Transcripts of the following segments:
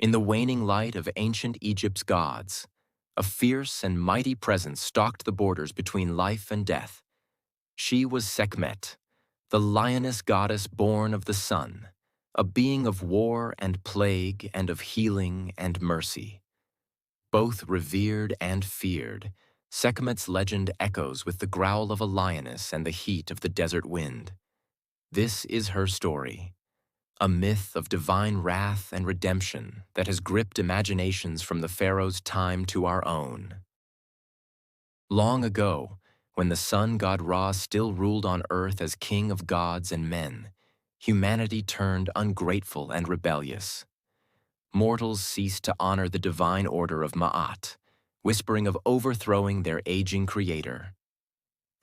In the waning light of ancient Egypt's gods, a fierce and mighty presence stalked the borders between life and death. She was Sekhmet, the lioness goddess born of the sun, a being of war and plague and of healing and mercy. Both revered and feared, Sekhmet's legend echoes with the growl of a lioness and the heat of the desert wind. This is her story, a myth of divine wrath and redemption that has gripped imaginations from the pharaoh's time to our own. Long ago, when the sun god Ra still ruled on earth as king of gods and men, humanity turned ungrateful and rebellious. Mortals ceased to honor the divine order of Ma'at, whispering of overthrowing their aging creator.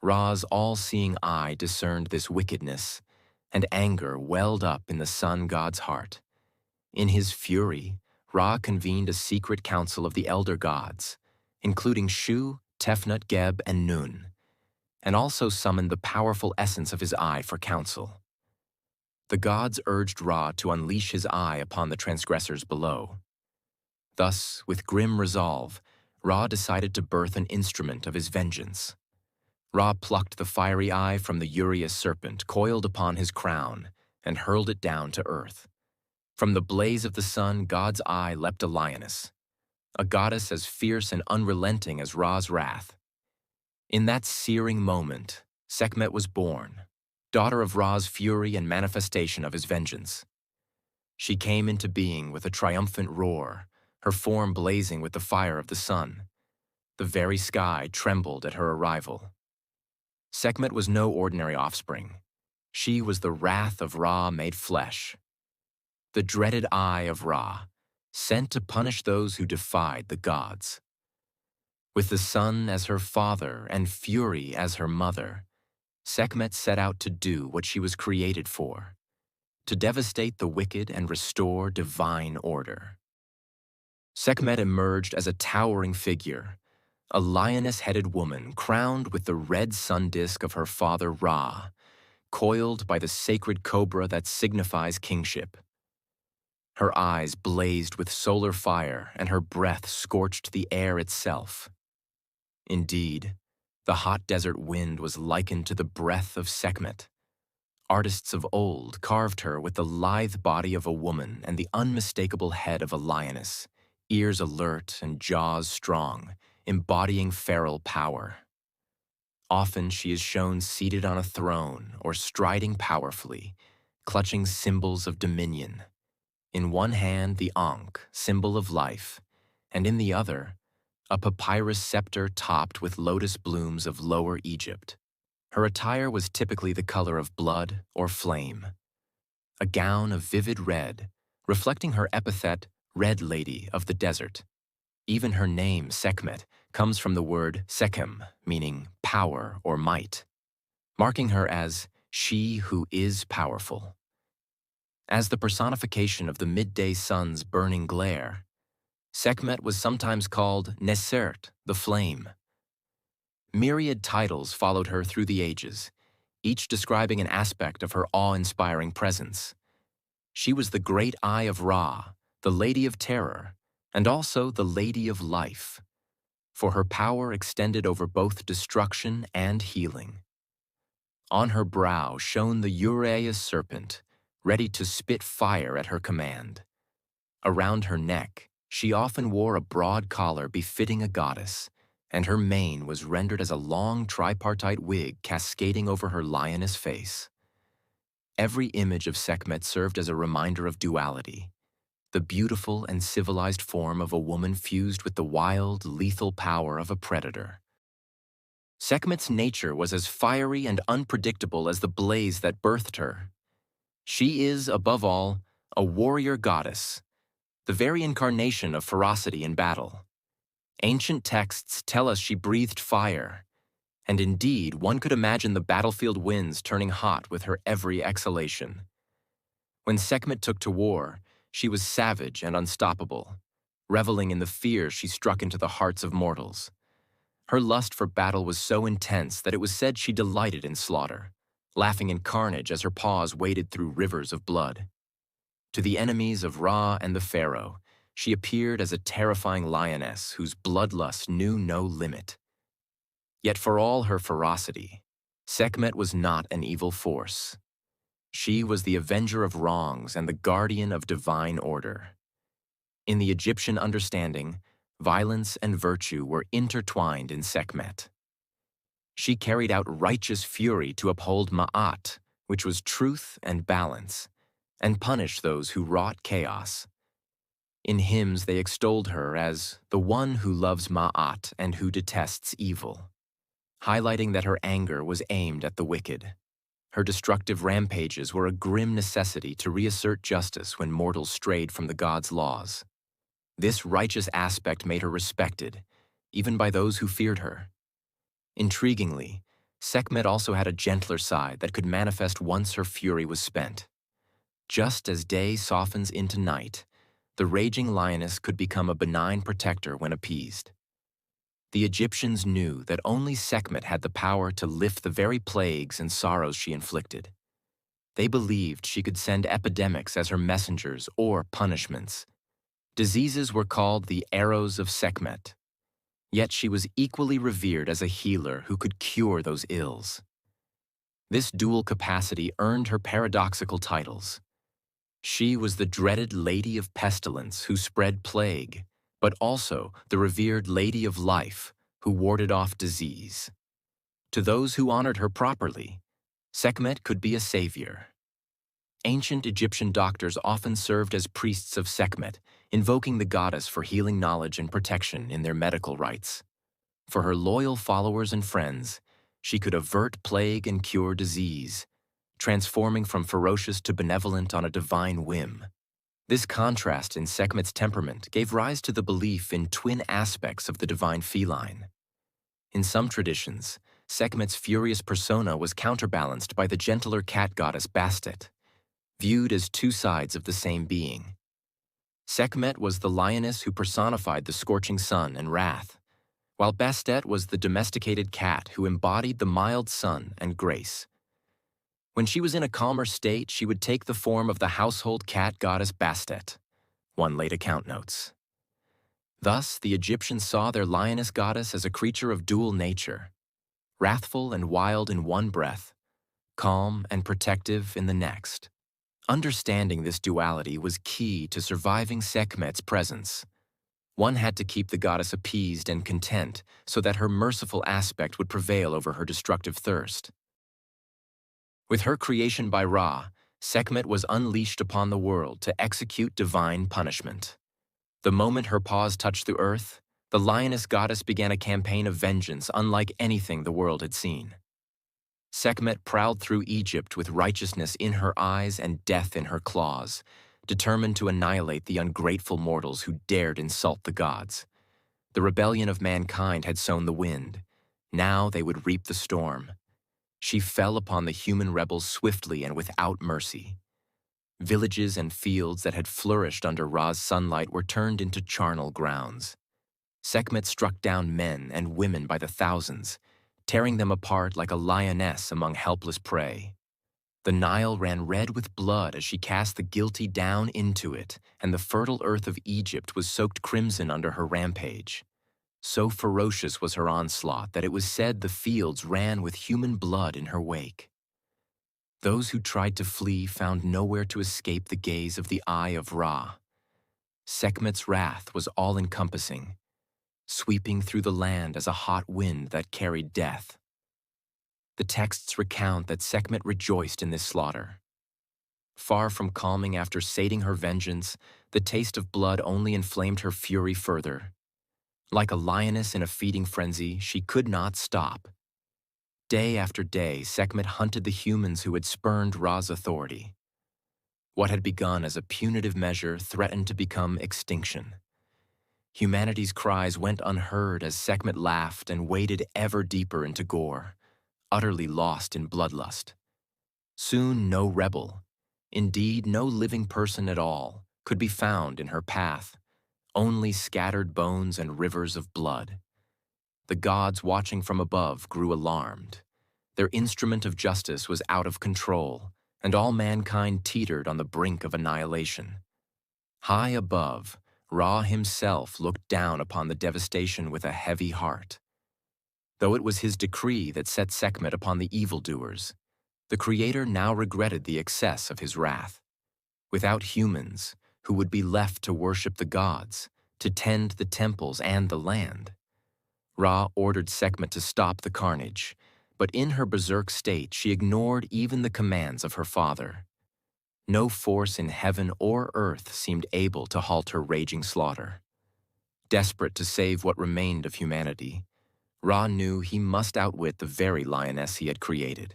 Ra's all-seeing eye discerned this wickedness, and anger welled up in the sun god's heart. In his fury, Ra convened a secret council of the elder gods, including Shu, Tefnut, Geb, and Nun, and also summoned the powerful essence of his eye for counsel. The gods urged Ra to unleash his eye upon the transgressors below. Thus, with grim resolve, Ra decided to birth an instrument of his vengeance. Ra plucked the fiery eye from the Uraeus serpent coiled upon his crown and hurled it down to earth. From the blaze of the sun, God's eye leapt a lioness, a goddess as fierce and unrelenting as Ra's wrath. In that searing moment, Sekhmet was born, daughter of Ra's fury and manifestation of his vengeance. She came into being with a triumphant roar, her form blazing with the fire of the sun. The very sky trembled at her arrival. Sekhmet was no ordinary offspring. She was the wrath of Ra made flesh. The dreaded eye of Ra, sent to punish those who defied the gods. With the sun as her father and fury as her mother, Sekhmet set out to do what she was created for, to devastate the wicked and restore divine order. Sekhmet emerged as a towering figure, a lioness-headed woman crowned with the red sun disk of her father Ra, coiled by the sacred cobra that signifies kingship. Her eyes blazed with solar fire and her breath scorched the air itself. Indeed, the hot desert wind was likened to the breath of Sekhmet. Artists of old carved her with the lithe body of a woman and the unmistakable head of a lioness, ears alert and jaws strong, embodying feral power. Often she is shown seated on a throne or striding powerfully, clutching symbols of dominion. In one hand, the Ankh, symbol of life, and in the other, a papyrus scepter topped with lotus blooms of Lower Egypt. Her attire was typically the color of blood or flame. A gown of vivid red, reflecting her epithet, Red Lady of the Desert. Even her name, Sekhmet, comes from the word Sekhem, meaning power or might, marking her as she who is powerful. As the personification of the midday sun's burning glare, Sekhmet was sometimes called Nesert, the flame. Myriad titles followed her through the ages, each describing an aspect of her awe-inspiring presence. She was the great Eye of Ra, the Lady of Terror, and also the Lady of Life, for her power extended over both destruction and healing. On her brow shone the Uraeus serpent, ready to spit fire at her command. Around her neck, she often wore a broad collar befitting a goddess, and her mane was rendered as a long tripartite wig cascading over her lioness face. Every image of Sekhmet served as a reminder of duality, the beautiful and civilized form of a woman fused with the wild, lethal power of a predator. Sekhmet's nature was as fiery and unpredictable as the blaze that birthed her. She is, above all, a warrior goddess, the very incarnation of ferocity in battle. Ancient texts tell us she breathed fire, and indeed one could imagine the battlefield winds turning hot with her every exhalation. When Sekhmet took to war, she was savage and unstoppable, reveling in the fear she struck into the hearts of mortals. Her lust for battle was so intense that it was said she delighted in slaughter, laughing in carnage as her paws waded through rivers of blood. To the enemies of Ra and the pharaoh, she appeared as a terrifying lioness whose bloodlust knew no limit. Yet for all her ferocity, Sekhmet was not an evil force. She was the avenger of wrongs and the guardian of divine order. In the Egyptian understanding, violence and virtue were intertwined in Sekhmet. She carried out righteous fury to uphold Ma'at, which was truth and balance, and punish those who wrought chaos. In hymns they extolled her as the one who loves Ma'at and who detests evil, highlighting that her anger was aimed at the wicked. Her destructive rampages were a grim necessity to reassert justice when mortals strayed from the gods' laws. This righteous aspect made her respected, even by those who feared her. Intriguingly, Sekhmet also had a gentler side that could manifest once her fury was spent. Just as day softens into night, the raging lioness could become a benign protector when appeased. The Egyptians knew that only Sekhmet had the power to lift the very plagues and sorrows she inflicted. They believed she could send epidemics as her messengers or punishments. Diseases were called the arrows of Sekhmet. Yet she was equally revered as a healer who could cure those ills. This dual capacity earned her paradoxical titles. She was the dreaded Lady of Pestilence who spread plague, but also the revered Lady of Life who warded off disease. To those who honored her properly, Sekhmet could be a savior. Ancient Egyptian doctors often served as priests of Sekhmet, invoking the goddess for healing knowledge and protection in their medical rites. For her loyal followers and friends, she could avert plague and cure disease, transforming from ferocious to benevolent on a divine whim. This contrast in Sekhmet's temperament gave rise to the belief in twin aspects of the divine feline. In some traditions, Sekhmet's furious persona was counterbalanced by the gentler cat goddess Bastet, viewed as two sides of the same being. Sekhmet was the lioness who personified the scorching sun and wrath, while Bastet was the domesticated cat who embodied the mild sun and grace. When she was in a calmer state, she would take the form of the household cat goddess Bastet, one late account notes. Thus, the Egyptians saw their lioness goddess as a creature of dual nature, wrathful and wild in one breath, calm and protective in the next. Understanding this duality was key to surviving Sekhmet's presence. One had to keep the goddess appeased and content so that her merciful aspect would prevail over her destructive thirst. With her creation by Ra, Sekhmet was unleashed upon the world to execute divine punishment. The moment her paws touched the earth, the lioness goddess began a campaign of vengeance unlike anything the world had seen. Sekhmet prowled through Egypt with righteousness in her eyes and death in her claws, determined to annihilate the ungrateful mortals who dared insult the gods. The rebellion of mankind had sown the wind. Now they would reap the storm. She fell upon the human rebels swiftly and without mercy. Villages and fields that had flourished under Ra's sunlight were turned into charnel grounds. Sekhmet struck down men and women by the thousands, tearing them apart like a lioness among helpless prey. The Nile ran red with blood as she cast the guilty down into it, and the fertile earth of Egypt was soaked crimson under her rampage. So ferocious was her onslaught that it was said the fields ran with human blood in her wake. Those who tried to flee found nowhere to escape the gaze of the eye of Ra. Sekhmet's wrath was all-encompassing, sweeping through the land as a hot wind that carried death. The texts recount that Sekhmet rejoiced in this slaughter. Far from calming after sating her vengeance, the taste of blood only inflamed her fury further. Like a lioness in a feeding frenzy, she could not stop. Day after day, Sekhmet hunted the humans who had spurned Ra's authority. What had begun as a punitive measure threatened to become extinction. Humanity's cries went unheard as Sekhmet laughed and waded ever deeper into gore, utterly lost in bloodlust. Soon no rebel, indeed no living person at all, could be found in her path, only scattered bones and rivers of blood. The gods watching from above grew alarmed. Their instrument of justice was out of control, and all mankind teetered on the brink of annihilation. High above, Ra himself looked down upon the devastation with a heavy heart. Though it was his decree that set Sekhmet upon the evildoers, the Creator now regretted the excess of his wrath. Without humans, who would be left to worship the gods, to tend the temples and the land? Ra ordered Sekhmet to stop the carnage, but in her berserk state she ignored even the commands of her father. No force in heaven or earth seemed able to halt her raging slaughter. Desperate to save what remained of humanity, Ra knew he must outwit the very lioness he had created.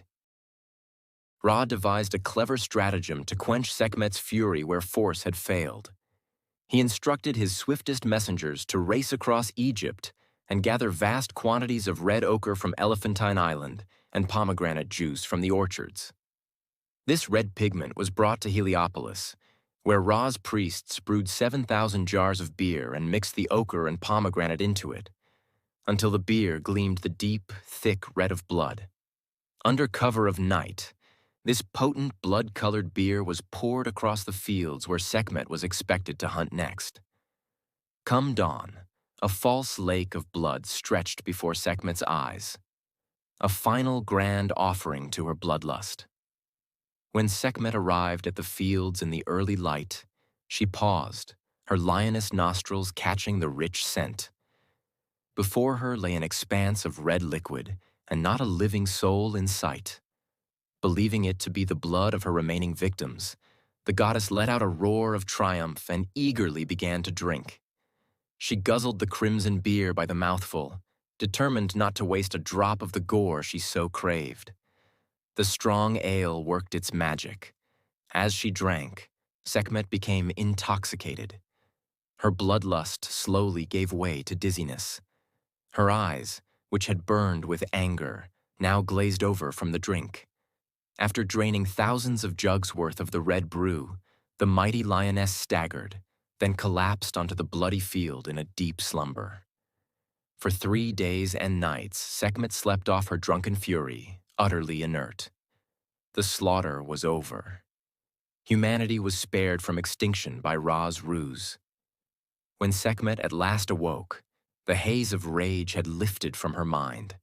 Ra devised a clever stratagem to quench Sekhmet's fury where force had failed. He instructed his swiftest messengers to race across Egypt and gather vast quantities of red ochre from Elephantine Island and pomegranate juice from the orchards. This red pigment was brought to Heliopolis, where Ra's priests brewed 7,000 jars of beer and mixed the ochre and pomegranate into it, until the beer gleamed the deep, thick red of blood. Under cover of night, this potent blood-colored beer was poured across the fields where Sekhmet was expected to hunt next. Come dawn, a false lake of blood stretched before Sekhmet's eyes, a final grand offering to her bloodlust. When Sekhmet arrived at the fields in the early light, she paused, her lioness nostrils catching the rich scent. Before her lay an expanse of red liquid, and not a living soul in sight. Believing it to be the blood of her remaining victims, the goddess let out a roar of triumph and eagerly began to drink. She guzzled the crimson beer by the mouthful, determined not to waste a drop of the gore she so craved. The strong ale worked its magic. As she drank, Sekhmet became intoxicated. Her bloodlust slowly gave way to dizziness. Her eyes, which had burned with anger, now glazed over from the drink. After draining thousands of jugs worth of the red brew, the mighty lioness staggered, then collapsed onto the bloody field in a deep slumber. For 3 days and nights, Sekhmet slept off her drunken fury, utterly inert. The slaughter was over. Humanity was spared from extinction by Ra's ruse. When Sekhmet at last awoke, the haze of rage had lifted from her mind.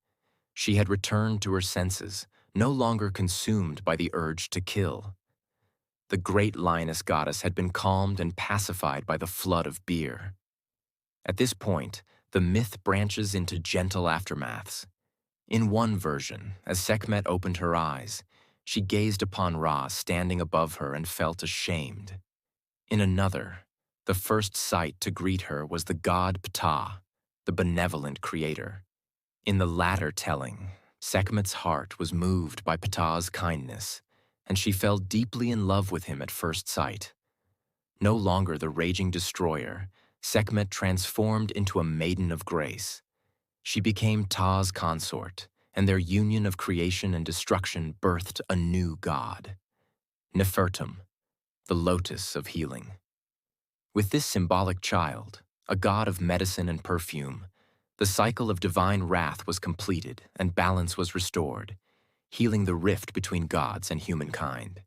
She had returned to her senses, no longer consumed by the urge to kill. The great lioness goddess had been calmed and pacified by the flood of beer. At this point, the myth branches into gentle aftermaths. In one version, as Sekhmet opened her eyes, she gazed upon Ra standing above her and felt ashamed. In another, the first sight to greet her was the god Ptah, the benevolent creator. In the latter telling, Sekhmet's heart was moved by Ptah's kindness, and she fell deeply in love with him at first sight. No longer the raging destroyer, Sekhmet transformed into a maiden of grace. She became Ptah's consort, and their union of creation and destruction birthed a new god, Nefertum, the lotus of healing. With this symbolic child, a god of medicine and perfume, the cycle of divine wrath was completed and balance was restored, healing the rift between gods and humankind.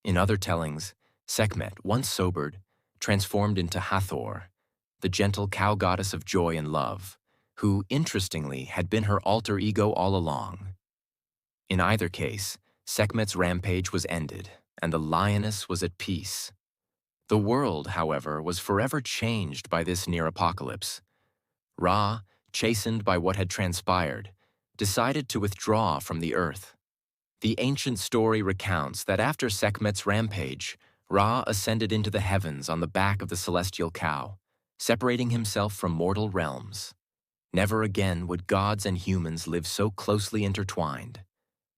In other tellings, Sekhmet, once sobered, transformed into Hathor, the gentle cow goddess of joy and love, who, interestingly, had been her alter ego all along. In either case, Sekhmet's rampage was ended, and the lioness was at peace. The world, however, was forever changed by this near apocalypse. Ra, chastened by what had transpired, decided to withdraw from the earth. The ancient story recounts that after Sekhmet's rampage, Ra ascended into the heavens on the back of the celestial cow, separating himself from mortal realms. Never again would gods and humans live so closely intertwined.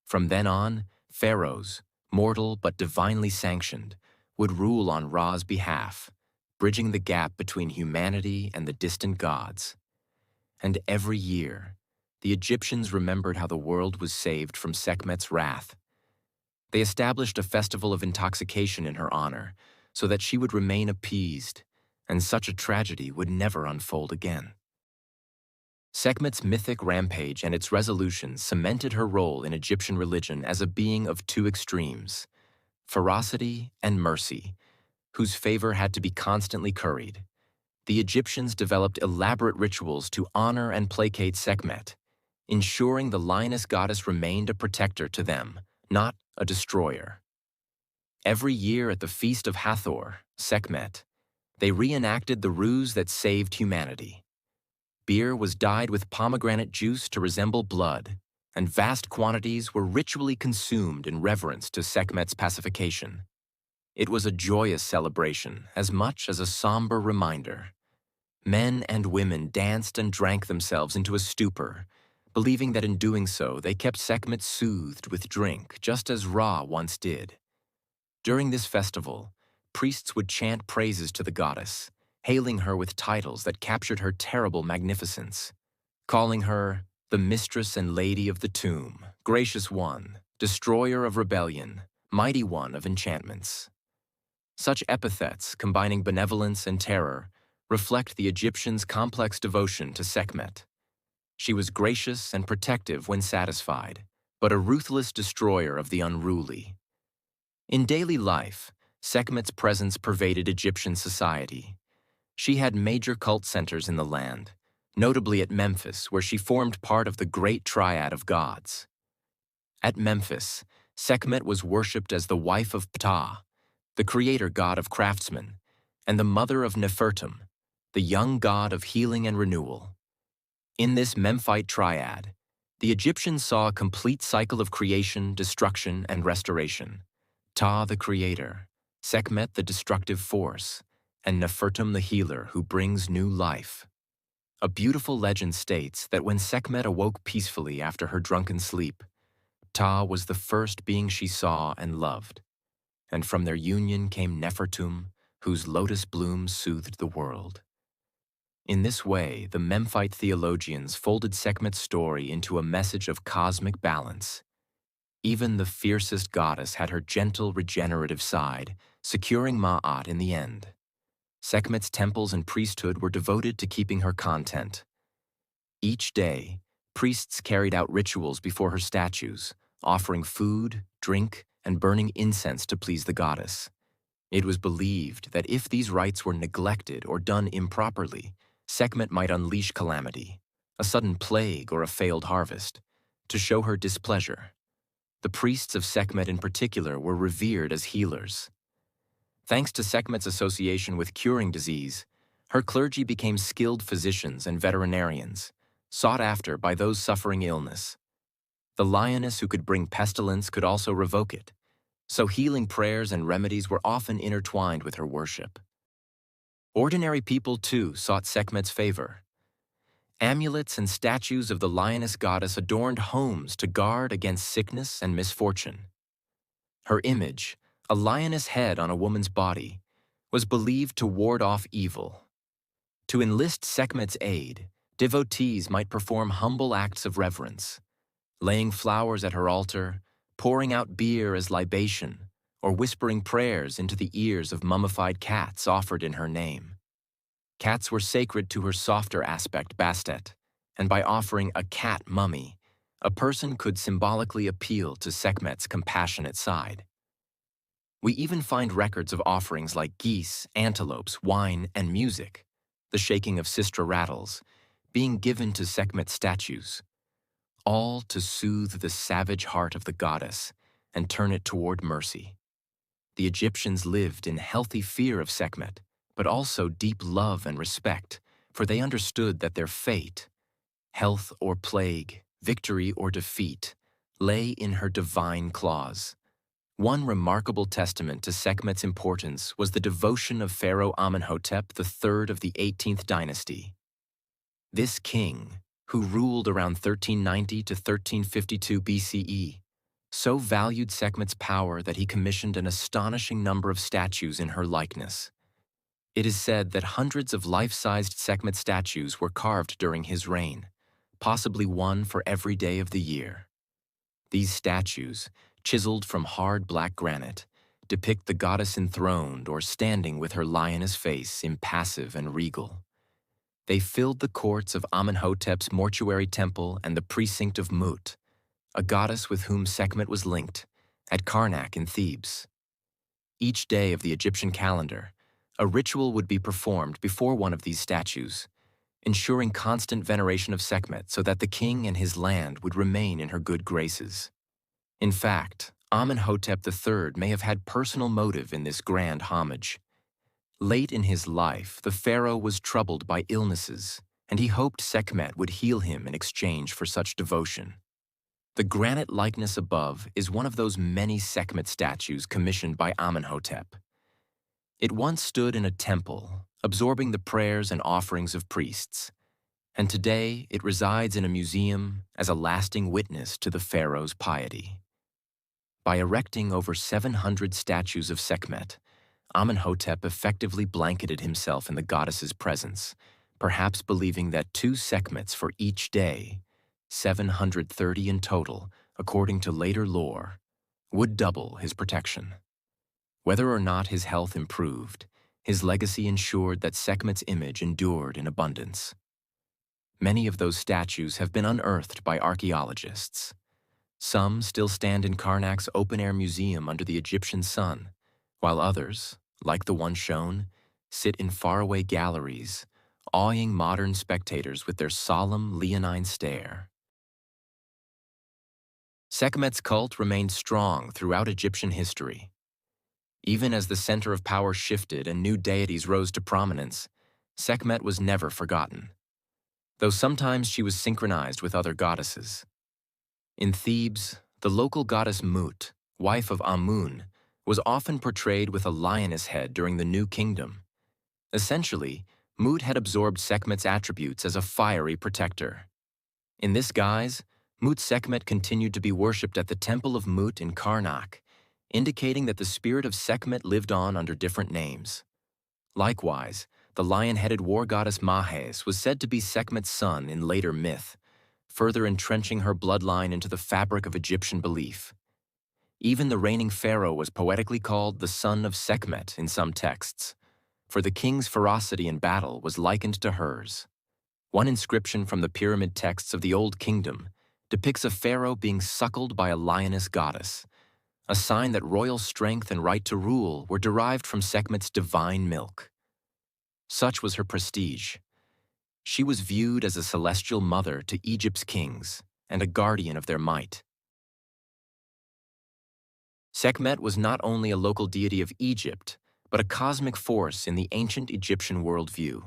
From then on, pharaohs, mortal but divinely sanctioned, would rule on Ra's behalf, bridging the gap between humanity and the distant gods. And every year, the Egyptians remembered how the world was saved from Sekhmet's wrath. They established a festival of intoxication in her honor, so that she would remain appeased, and such a tragedy would never unfold again. Sekhmet's mythic rampage and its resolution cemented her role in Egyptian religion as a being of two extremes, ferocity and mercy, whose favor had to be constantly curried. The Egyptians developed elaborate rituals to honor and placate Sekhmet, ensuring the lioness goddess remained a protector to them, not a destroyer. Every year at the Feast of Hathor, Sekhmet, they reenacted the ruse that saved humanity. Beer was dyed with pomegranate juice to resemble blood, and vast quantities were ritually consumed in reverence to Sekhmet's pacification. It was a joyous celebration as much as a somber reminder. Men and women danced and drank themselves into a stupor, believing that in doing so they kept Sekhmet soothed with drink, just as Ra once did. During this festival, priests would chant praises to the goddess, hailing her with titles that captured her terrible magnificence, calling her the Mistress and Lady of the Tomb, Gracious One, Destroyer of Rebellion, Mighty One of Enchantments. Such epithets, combining benevolence and terror, reflect the Egyptians' complex devotion to Sekhmet. She was gracious and protective when satisfied, but a ruthless destroyer of the unruly. In daily life, Sekhmet's presence pervaded Egyptian society. She had major cult centers in the land, notably at Memphis, where she formed part of the great triad of gods. At Memphis, Sekhmet was worshipped as the wife of Ptah, the creator god of craftsmen, and the mother of Nefertum, the young god of healing and renewal. In this Memphite triad, the Egyptians saw a complete cycle of creation, destruction, and restoration. Ptah the creator, Sekhmet the destructive force, and Nefertum the healer who brings new life. A beautiful legend states that when Sekhmet awoke peacefully after her drunken sleep, Ptah was the first being she saw and loved, and from their union came Nefertum, whose lotus blooms soothed the world. In this way, the Memphite theologians folded Sekhmet's story into a message of cosmic balance. Even the fiercest goddess had her gentle, regenerative side, securing Ma'at in the end. Sekhmet's temples and priesthood were devoted to keeping her content. Each day, priests carried out rituals before her statues, offering food, drink, and burning incense to please the goddess. It was believed that if these rites were neglected or done improperly, Sekhmet might unleash calamity, a sudden plague or a failed harvest, to show her displeasure. The priests of Sekhmet in particular were revered as healers. Thanks to Sekhmet's association with curing disease, her clergy became skilled physicians and veterinarians, sought after by those suffering illness. The lioness who could bring pestilence could also revoke it, so healing prayers and remedies were often intertwined with her worship. Ordinary people, too, sought Sekhmet's favor. Amulets and statues of the lioness goddess adorned homes to guard against sickness and misfortune. Her image, a lioness head on a woman's body, was believed to ward off evil. To enlist Sekhmet's aid, devotees might perform humble acts of reverence, laying flowers at her altar, pouring out beer as libation, or whispering prayers into the ears of mummified cats offered in her name. Cats were sacred to her softer aspect, Bastet, and by offering a cat mummy, a person could symbolically appeal to Sekhmet's compassionate side. We even find records of offerings like geese, antelopes, wine, and music, the shaking of sistra rattles, being given to Sekhmet statues, all to soothe the savage heart of the goddess and turn it toward mercy. The Egyptians lived in healthy fear of Sekhmet, but also deep love and respect, for they understood that their fate, health or plague, victory or defeat, lay in her divine claws. One remarkable testament to Sekhmet's importance was the devotion of Pharaoh Amenhotep III of the 18th dynasty. This king, who ruled around 1390 to 1352 BCE, so valued Sekhmet's power that he commissioned an astonishing number of statues in her likeness. It is said that hundreds of life-sized Sekhmet statues were carved during his reign, possibly one for every day of the year. These statues, chiseled from hard black granite, depict the goddess enthroned or standing with her lioness face impassive and regal. They filled the courts of Amenhotep's mortuary temple and the precinct of Mut, a goddess with whom Sekhmet was linked, at Karnak in Thebes. Each day of the Egyptian calendar, A ritual would be performed before one of these statues, ensuring constant veneration of Sekhmet so that the king and his land would remain in her good graces. In fact, Amenhotep III may have had personal motive in this grand homage. Late in his life, the pharaoh was troubled by illnesses, and he hoped Sekhmet would heal him in exchange for such devotion. The granite likeness above is one of those many Sekhmet statues commissioned by Amenhotep. It once stood in a temple, absorbing the prayers and offerings of priests, and today it resides in a museum as a lasting witness to the pharaoh's piety. By erecting over 700 statues of Sekhmet, Amenhotep effectively blanketed himself in the goddess's presence, perhaps believing that 2 Sekhmets for each day, 730 in total, according to later lore, would double his protection. Whether or not his health improved, his legacy ensured that Sekhmet's image endured in abundance. Many of those statues have been unearthed by archaeologists. Some still stand in Karnak's open-air museum under the Egyptian sun, while others, like the one shown, sit in faraway galleries, awing modern spectators with their solemn leonine stare. Sekhmet's cult remained strong throughout Egyptian history. Even as the center of power shifted and new deities rose to prominence, Sekhmet was never forgotten, though sometimes she was synchronized with other goddesses. In Thebes, the local goddess Mut, wife of Amun, was often portrayed with a lioness head during the New Kingdom. Essentially, Mut had absorbed Sekhmet's attributes as a fiery protector. In this guise, Mut Sekhmet continued to be worshipped at the Temple of Mut in Karnak, indicating that the spirit of Sekhmet lived on under different names. Likewise, the lion-headed war goddess Mahes was said to be Sekhmet's son in later myth, further entrenching her bloodline into the fabric of Egyptian belief. Even the reigning pharaoh was poetically called the son of Sekhmet in some texts, for the king's ferocity in battle was likened to hers. One inscription from the pyramid texts of the Old Kingdom depicts a pharaoh being suckled by a lioness goddess, a sign that royal strength and right to rule were derived from Sekhmet's divine milk. Such was her prestige. She was viewed as a celestial mother to Egypt's kings and a guardian of their might. Sekhmet was not only a local deity of Egypt, but a cosmic force in the ancient Egyptian worldview.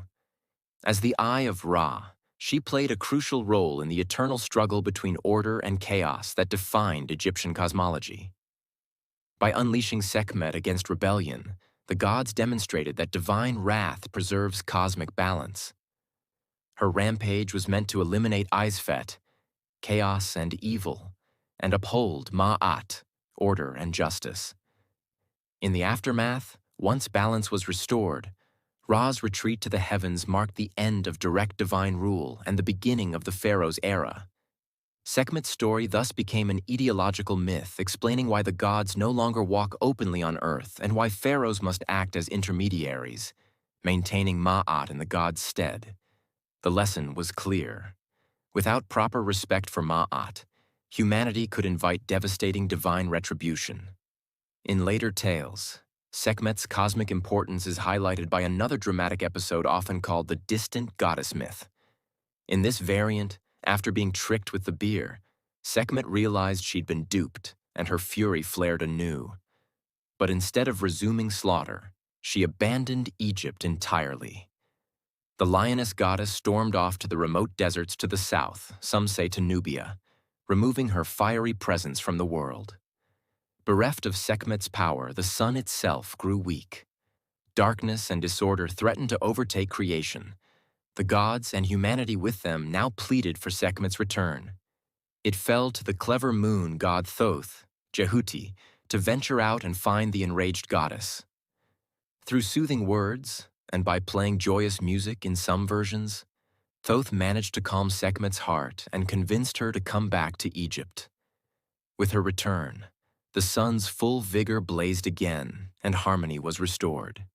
As the Eye of Ra, she played a crucial role in the eternal struggle between order and chaos that defined Egyptian cosmology. By unleashing Sekhmet against rebellion, the gods demonstrated that divine wrath preserves cosmic balance. Her rampage was meant to eliminate Izfet, chaos and evil, and uphold Ma'at, order and justice. In the aftermath, once balance was restored, Ra's retreat to the heavens marked the end of direct divine rule and the beginning of the pharaoh's era. Sekhmet's story thus became an ideological myth explaining why the gods no longer walk openly on earth and why pharaohs must act as intermediaries, maintaining Ma'at in the god's stead. The lesson was clear. Without proper respect for Ma'at, humanity could invite devastating divine retribution. In later tales, Sekhmet's cosmic importance is highlighted by another dramatic episode often called the distant goddess myth. In this variant, after being tricked with the beer, Sekhmet realized she'd been duped, and her fury flared anew. But instead of resuming slaughter, she abandoned Egypt entirely. The lioness goddess stormed off to the remote deserts to the south, some say to Nubia, removing her fiery presence from the world. Bereft of Sekhmet's power, the sun itself grew weak. Darkness and disorder threatened to overtake creation. The gods and humanity with them now pleaded for Sekhmet's return. It fell to the clever moon god Thoth, Jehuti, to venture out and find the enraged goddess. Through soothing words, and by playing joyous music in some versions, Thoth managed to calm Sekhmet's heart and convinced her to come back to Egypt. With her return, the sun's full vigor blazed again, and harmony was restored.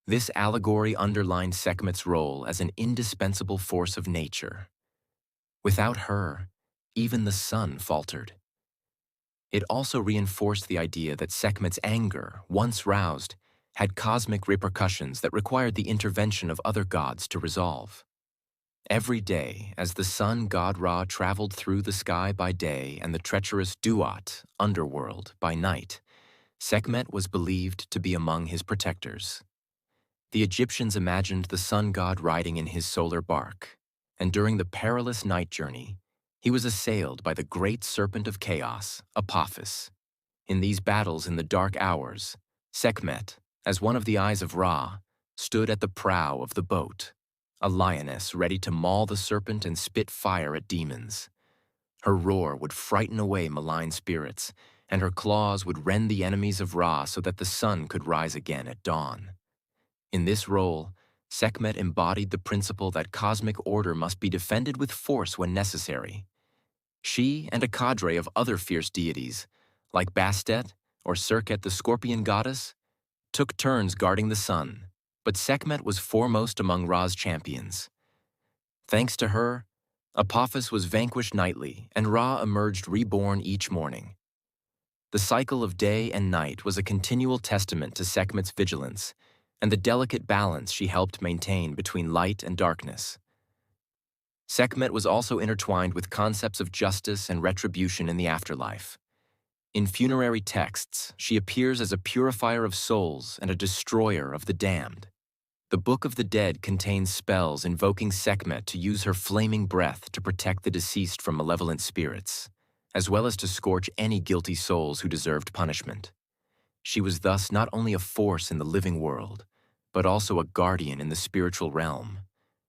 This allegory underlined Sekhmet's role as an indispensable force of nature. Without her, even the sun faltered. It also reinforced the idea that Sekhmet's anger, once roused, had cosmic repercussions that required the intervention of other gods to resolve. Every day, as the sun god Ra traveled through the sky by day and the treacherous Duat, underworld, by night, Sekhmet was believed to be among his protectors. The Egyptians imagined the sun god riding in his solar bark, and during the perilous night journey, he was assailed by the great serpent of chaos, Apophis. In these battles in the dark hours, Sekhmet, as one of the eyes of Ra, stood at the prow of the boat, a lioness ready to maul the serpent and spit fire at demons. Her roar would frighten away malign spirits, and her claws would rend the enemies of Ra so that the sun could rise again at dawn. In this role, Sekhmet embodied the principle that cosmic order must be defended with force when necessary. She and a cadre of other fierce deities, like Bastet or Serket the scorpion goddess, took turns guarding the sun, but Sekhmet was foremost among Ra's champions. Thanks to her, Apophis was vanquished nightly, and Ra emerged reborn each morning. The cycle of day and night was a continual testament to Sekhmet's vigilance and the delicate balance she helped maintain between light and darkness. Sekhmet was also intertwined with concepts of justice and retribution in the afterlife. In funerary texts, she appears as a purifier of souls and a destroyer of the damned. The Book of the Dead contains spells invoking Sekhmet to use her flaming breath to protect the deceased from malevolent spirits, as well as to scorch any guilty souls who deserved punishment. She was thus not only a force in the living world, but also a guardian in the spiritual realm,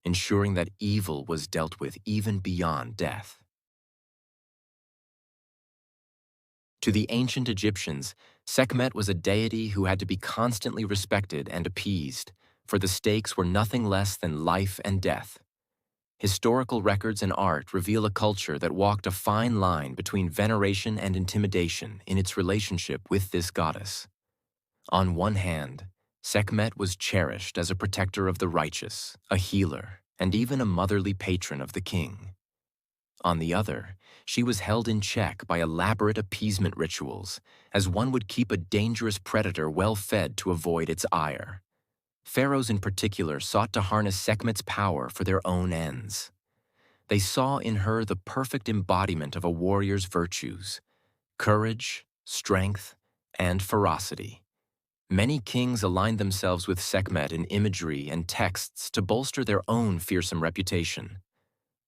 ensuring that evil was dealt with even beyond death. To the ancient Egyptians, Sekhmet was a deity who had to be constantly respected and appeased, for the stakes were nothing less than life and death. Historical records and art reveal a culture that walked a fine line between veneration and intimidation in its relationship with this goddess. On one hand, Sekhmet was cherished as a protector of the righteous, a healer, and even a motherly patron of the king. On the other, she was held in check by elaborate appeasement rituals, as one would keep a dangerous predator well fed to avoid its ire. Pharaohs in particular sought to harness Sekhmet's power for their own ends. They saw in her the perfect embodiment of a warrior's virtues: courage, strength, and ferocity. Many kings aligned themselves with Sekhmet in imagery and texts to bolster their own fearsome reputation.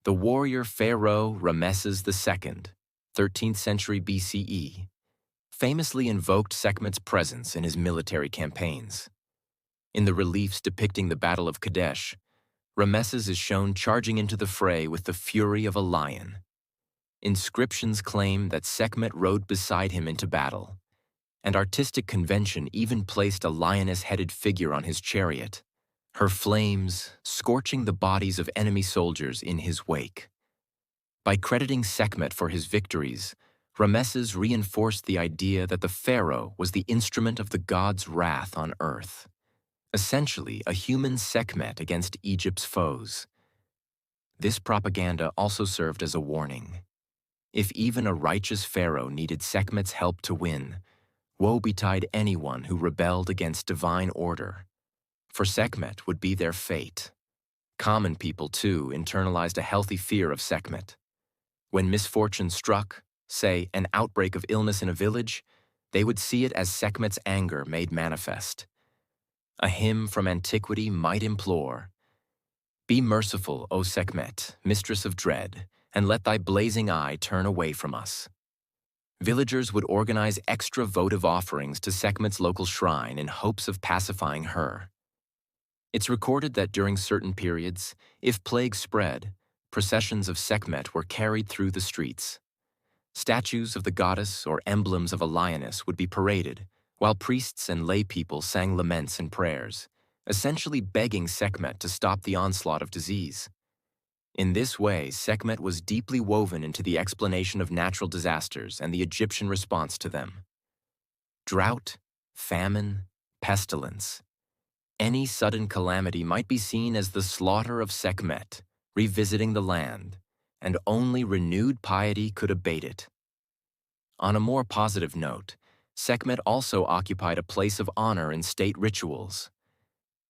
The warrior pharaoh Ramesses II, 13th century BCE, famously invoked Sekhmet's presence in his military campaigns. In the reliefs depicting the Battle of Kadesh, Ramesses is shown charging into the fray with the fury of a lion. Inscriptions claim that Sekhmet rode beside him into battle, and artistic convention even placed a lioness-headed figure on his chariot, her flames scorching the bodies of enemy soldiers in his wake. By crediting Sekhmet for his victories, Ramesses reinforced the idea that the pharaoh was the instrument of the god's wrath on earth, essentially a human Sekhmet against Egypt's foes. This propaganda also served as a warning. If even a righteous pharaoh needed Sekhmet's help to win, woe betide anyone who rebelled against divine order, for Sekhmet would be their fate. Common people, too, internalized a healthy fear of Sekhmet. When misfortune struck, say, an outbreak of illness in a village, they would see it as Sekhmet's anger made manifest. A hymn from antiquity might implore, "Be merciful, O Sekhmet, mistress of dread, and let thy blazing eye turn away from us." Villagers would organize extra votive offerings to Sekhmet's local shrine in hopes of pacifying her. It's recorded that during certain periods, if plague spread, processions of Sekhmet were carried through the streets. Statues of the goddess or emblems of a lioness would be paraded, while priests and lay people sang laments and prayers, essentially begging Sekhmet to stop the onslaught of disease. In this way, Sekhmet was deeply woven into the explanation of natural disasters and the Egyptian response to them. Drought, famine, pestilence. Any sudden calamity might be seen as the slaughter of Sekhmet, revisiting the land, and only renewed piety could abate it. On a more positive note, Sekhmet also occupied a place of honor in state rituals.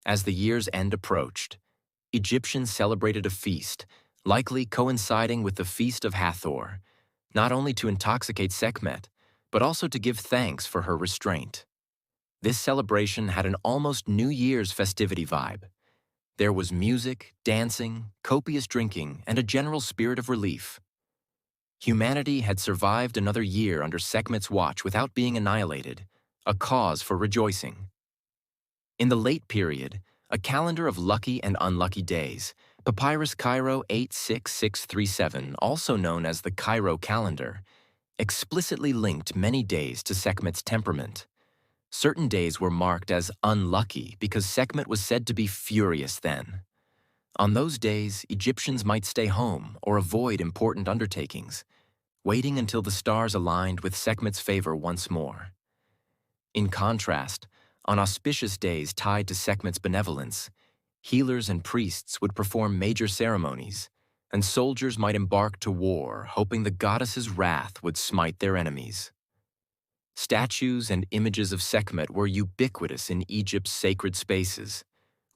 As the year's end approached, Egyptians celebrated a feast, likely coinciding with the Feast of Hathor, not only to intoxicate Sekhmet, but also to give thanks for her restraint. This celebration had an almost New Year's festivity vibe. There was music, dancing, copious drinking, and a general spirit of relief. Humanity had survived another year under Sekhmet's watch without being annihilated, a cause for rejoicing. In the late period, a calendar of lucky and unlucky days, Papyrus Cairo 86637, also known as the Cairo calendar, explicitly linked many days to Sekhmet's temperament. Certain days were marked as unlucky because Sekhmet was said to be furious then. On those days, Egyptians might stay home or avoid important undertakings, waiting until the stars aligned with Sekhmet's favor once more. In contrast, on auspicious days tied to Sekhmet's benevolence, healers and priests would perform major ceremonies, and soldiers might embark to war, hoping the goddess's wrath would smite their enemies. Statues and images of Sekhmet were ubiquitous in Egypt's sacred spaces,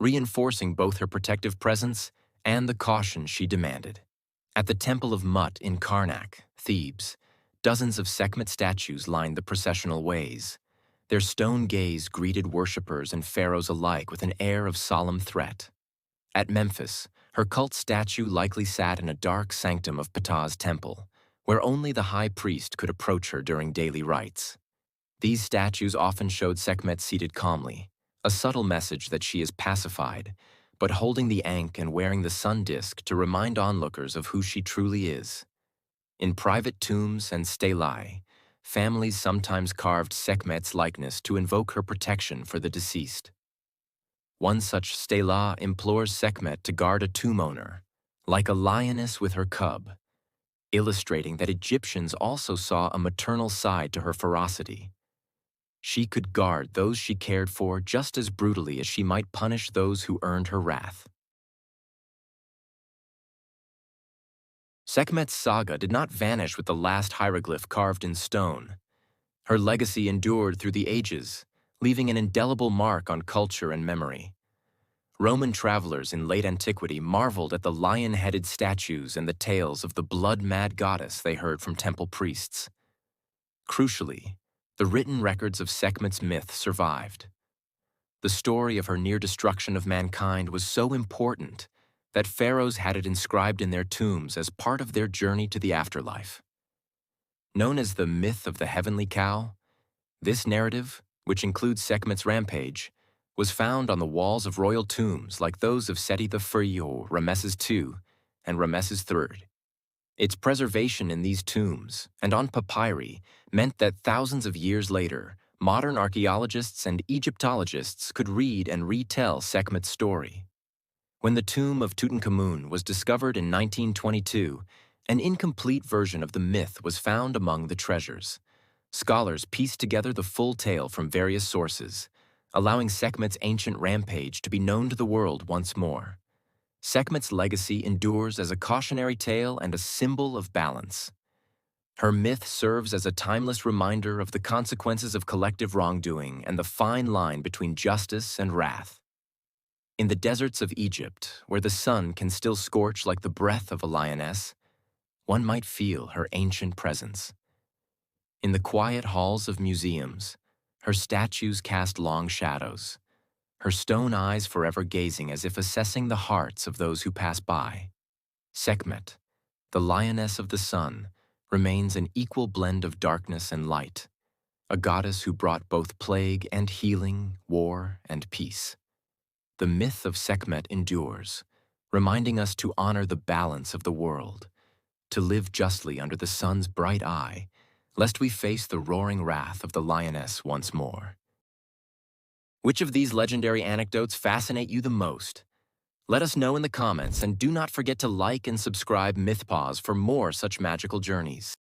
reinforcing both her protective presence and the caution she demanded. At the Temple of Mut in Karnak, Thebes, dozens of Sekhmet statues lined the processional ways. Their stone gaze greeted worshippers and pharaohs alike with an air of solemn threat. At Memphis, her cult statue likely sat in a dark sanctum of Ptah's temple, where only the high priest could approach her during daily rites. These statues often showed Sekhmet seated calmly, a subtle message that she is pacified, but holding the ankh and wearing the sun disk to remind onlookers of who she truly is. In private tombs and stelae, families sometimes carved Sekhmet's likeness to invoke her protection for the deceased. One such stela implores Sekhmet to guard a tomb owner, like a lioness with her cub, illustrating that Egyptians also saw a maternal side to her ferocity. She could guard those she cared for just as brutally as she might punish those who earned her wrath. Sekhmet's saga did not vanish with the last hieroglyph carved in stone. Her legacy endured through the ages, leaving an indelible mark on culture and memory. Roman travelers in late antiquity marveled at the lion-headed statues and the tales of the blood-mad goddess they heard from temple priests. Crucially, the written records of Sekhmet's myth survived. The story of her near destruction of mankind was so important that pharaohs had it inscribed in their tombs as part of their journey to the afterlife. Known as the myth of the heavenly cow, this narrative, which includes Sekhmet's rampage, was found on the walls of royal tombs like those of Seti I, Ramesses II, and Ramesses III. Its preservation in these tombs and on papyri meant that thousands of years later, modern archaeologists and Egyptologists could read and retell Sekhmet's story. When the tomb of Tutankhamun was discovered in 1922, an incomplete version of the myth was found among the treasures. Scholars pieced together the full tale from various sources, allowing Sekhmet's ancient rampage to be known to the world once more. Sekhmet's legacy endures as a cautionary tale and a symbol of balance. Her myth serves as a timeless reminder of the consequences of collective wrongdoing and the fine line between justice and wrath. In the deserts of Egypt, where the sun can still scorch like the breath of a lioness, one might feel her ancient presence. In the quiet halls of museums, her statues cast long shadows, her stone eyes forever gazing as if assessing the hearts of those who pass by. Sekhmet, the lioness of the sun, remains an equal blend of darkness and light, a goddess who brought both plague and healing, war and peace. The myth of Sekhmet endures, reminding us to honor the balance of the world, to live justly under the sun's bright eye, lest we face the roaring wrath of the lioness once more. Which of these legendary anecdotes fascinate you the most? Let us know in the comments, and do not forget to like and subscribe Mythpaws for more such magical journeys.